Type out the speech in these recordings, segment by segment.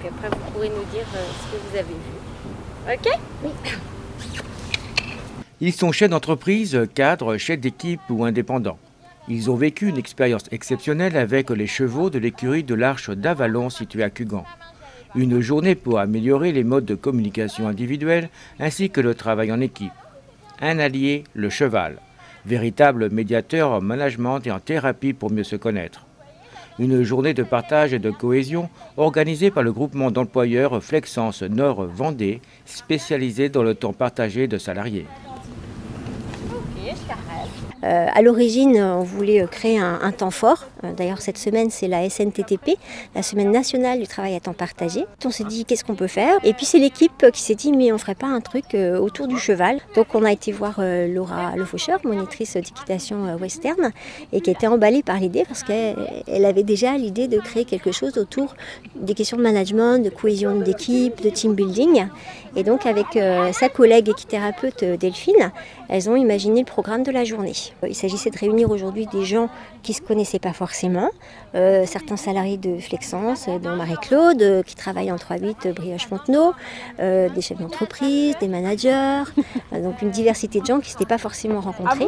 puis après vous pourrez nous dire ce que vous avez vu. Ok? Oui. Ils sont chefs d'entreprise, cadres, chefs d'équipe ou indépendants. Ils ont vécu une expérience exceptionnelle avec les chevaux de l'écurie de l'Arche d'Avalon située à Cugan. Une journée pour améliorer les modes de communication individuelle ainsi que le travail en équipe. Un allié, le cheval, véritable médiateur en management et en thérapie pour mieux se connaître. Une journée de partage et de cohésion organisée par le groupement d'employeurs Flexence Nord Vendée, spécialisé dans le temps partagé de salariés. À l'origine, on voulait créer un temps fort. D'ailleurs, cette semaine, c'est la SNTTP, la Semaine nationale du travail à temps partagé. On s'est dit, qu'est-ce qu'on peut faire? Et puis, c'est l'équipe qui s'est dit, mais on ne ferait pas un truc autour du cheval. Donc, on a été voir Laura Lefaucheur, monitrice d'équitation western, et qui était emballée par l'idée parce qu'elle avait déjà l'idée de créer quelque chose autour des questions de management, de cohésion d'équipe, de team building. Et donc, avec sa collègue équithérapeute Delphine, elles ont imaginé le programme de la journée. Il s'agissait de réunir aujourd'hui des gens qui ne se connaissaient pas forcément, certains salariés de Flexence, dont Marie-Claude, qui travaille en 3-8 Brioche-Fontenot, des chefs d'entreprise, des managers, donc une diversité de gens qui ne s'étaient pas forcément rencontrés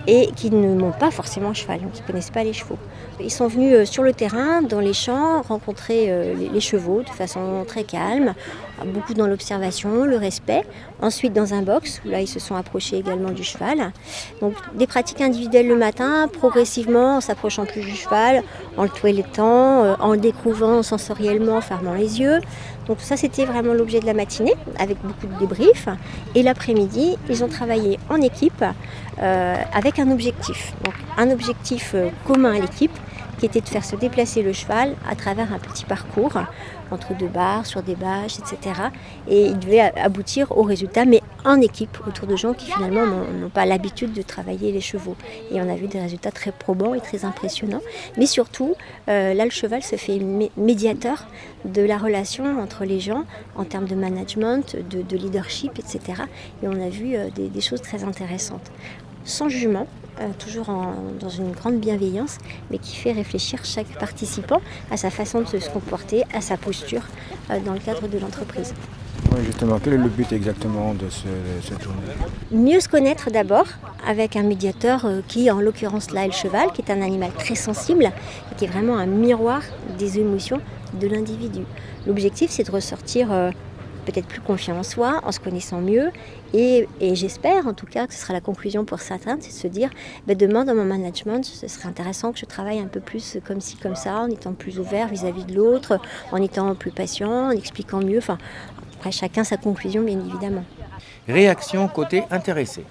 et qui ne montent pas forcément à cheval, donc qui ne connaissent pas les chevaux. Ils sont venus sur le terrain, dans les champs, rencontrer les chevaux de façon très calme, beaucoup dans l'observation, le respect. Ensuite dans un box, où là ils se sont approchés également du cheval. Donc des pratiques individuelles le matin, progressivement en s'approchant plus du cheval, en le toilettant, en le découvrant sensoriellement, en fermant les yeux. Donc ça c'était vraiment l'objet de la matinée, avec beaucoup de débriefs. Et l'après-midi, ils ont travaillé en équipe avec un objectif. Donc un objectif commun à l'équipe, qui était de faire se déplacer le cheval à travers un petit parcours entre deux barres, sur des bâches, etc. Et il devait aboutir au résultat, mais en équipe, autour de gens qui finalement n'ont pas l'habitude de travailler les chevaux. Et on a vu des résultats très probants et très impressionnants. Mais surtout, là, le cheval se fait médiateur de la relation entre les gens en termes de management, de leadership, etc. Et on a vu des choses très intéressantes. Sans jugement, toujours dans une grande bienveillance, mais qui fait réfléchir chaque participant à sa façon de se comporter, à sa posture dans le cadre de l'entreprise. Oui, justement, quel est le but exactement de cette journée? Mieux se connaître d'abord avec un médiateur qui, en l'occurrence là, est le cheval, qui est un animal très sensible et qui est vraiment un miroir des émotions de l'individu. L'objectif, c'est de ressortir peut-être plus confiant en soi, en se connaissant mieux. Et j'espère en tout cas que ce sera la conclusion pour certains, c'est de se dire demain dans mon management, ce serait intéressant que je travaille un peu plus comme ci, comme ça, en étant plus ouvert vis-à-vis de l'autre, en étant plus patient, en expliquant mieux. Enfin, après chacun sa conclusion bien évidemment. Réaction côté intéressé.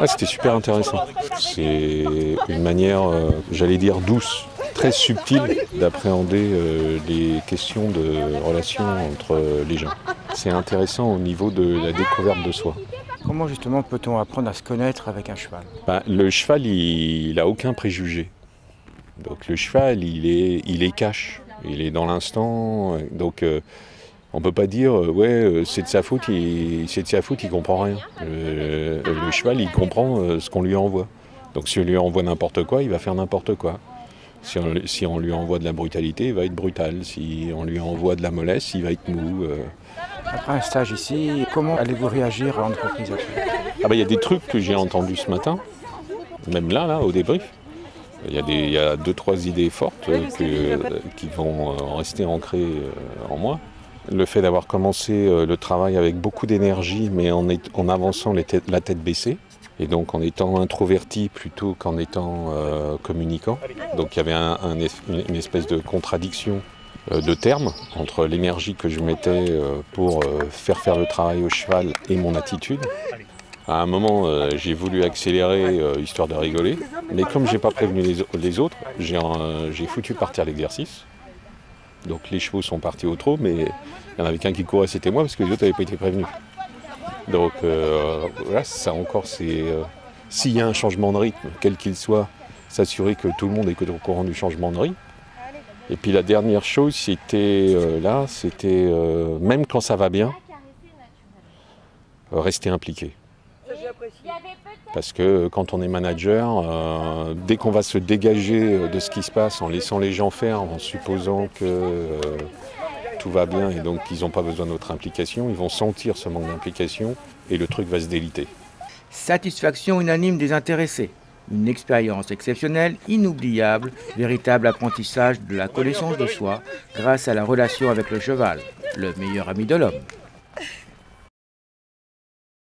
C'était super intéressant. C'est une manière, j'allais dire douce, très subtile d'appréhender les questions de relations entre les gens. C'est intéressant au niveau de la découverte de soi. Comment justement peut-on apprendre à se connaître avec un cheval? Le cheval, il n'a aucun préjugé. Donc le cheval, il est cash, il est dans l'instant. Donc on ne peut pas dire c'est de sa faute, il comprend rien. Le cheval, il comprend ce qu'on lui envoie. Donc si on lui envoie n'importe quoi, il va faire n'importe quoi. Si on lui envoie de la brutalité, il va être brutal. Si on lui envoie de la mollesse, il va être mou. Après un stage ici, comment allez-vous réagir à l'entreprise après? Il y a des trucs que j'ai entendus ce matin, même là, au débrief. Il y a 2-3 idées fortes qui vont rester ancrées en moi. Le fait d'avoir commencé le travail avec beaucoup d'énergie, mais en avançant la tête baissée, et donc en étant introverti plutôt qu'en étant communicant. Donc il y avait une espèce de contradiction de termes entre l'énergie que je mettais pour faire le travail au cheval et mon attitude. À un moment, j'ai voulu accélérer histoire de rigoler, mais comme j'ai pas prévenu les autres, j'ai foutu partir l'exercice. Donc les chevaux sont partis au trot, mais il y en avait qu'un qui courait, c'était moi, parce que les autres n'avaient pas été prévenus. Donc voilà, ça encore, c'est s'il y a un changement de rythme, quel qu'il soit, s'assurer que tout le monde est au courant du changement de rythme. Et puis la dernière chose, c'était même quand ça va bien, rester impliqué. Parce que quand on est manager, dès qu'on va se dégager de ce qui se passe en laissant les gens faire, en supposant que tout va bien et donc qu'ils n'ont pas besoin de notre implication, ils vont sentir ce manque d'implication et le truc va se déliter. Satisfaction unanime des intéressés. Une expérience exceptionnelle, inoubliable, véritable apprentissage de la connaissance de soi grâce à la relation avec le cheval, le meilleur ami de l'homme.